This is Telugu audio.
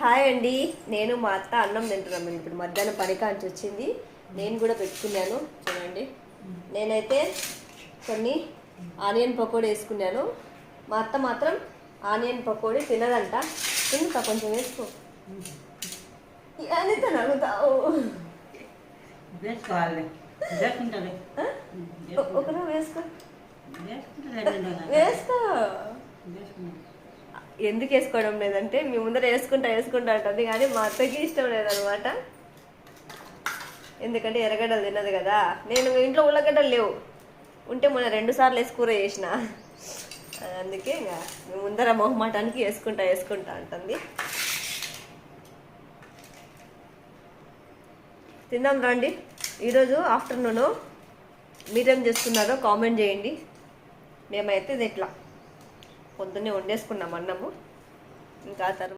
హాయ్ అండి, నేను మా అత్త అన్నం తింటున్నాం. ఇప్పుడు మధ్యాహ్నం పని కాంచి వచ్చింది. నేను కూడా పెట్టుకున్నాను చూడండి. నేనైతే కొన్ని ఆనియన్ పకోడీ వేసుకున్నాను. మా అత్త మాత్రం ఆనియన్ పకోడీ తినదంట. తింటా కొంచెం వేసుకో అని తను అడుగుతావు. ఒకరు వేసుకో వేసుకో. ఎందుకు వేసుకోవడం లేదంటే మీ ముందర వేసుకుంటా అంటుంది, కానీ మా అత్తకి ఇష్టం లేదనమాట. ఎందుకంటే ఎర్రగడ్డలు తిన్నది కదా. నేను ఇంట్లో ఉల్లగడ్డలు లేవు, ఉంటే మొన్న 2 సార్లు వేసి కూర చేసిన. అందుకే ఇంకా మీ ముందర మొహమాటానికి వేసుకుంటా అంటుంది. తిందాం రండి. ఈరోజు ఆఫ్టర్నూను మీరేం చేస్తున్నారో కామెంట్ చేయండి. మేమైతే ఇది ఇట్లా పొద్దున్నే వండేసుకున్నాం అన్నము. ఇంకా తర్వాత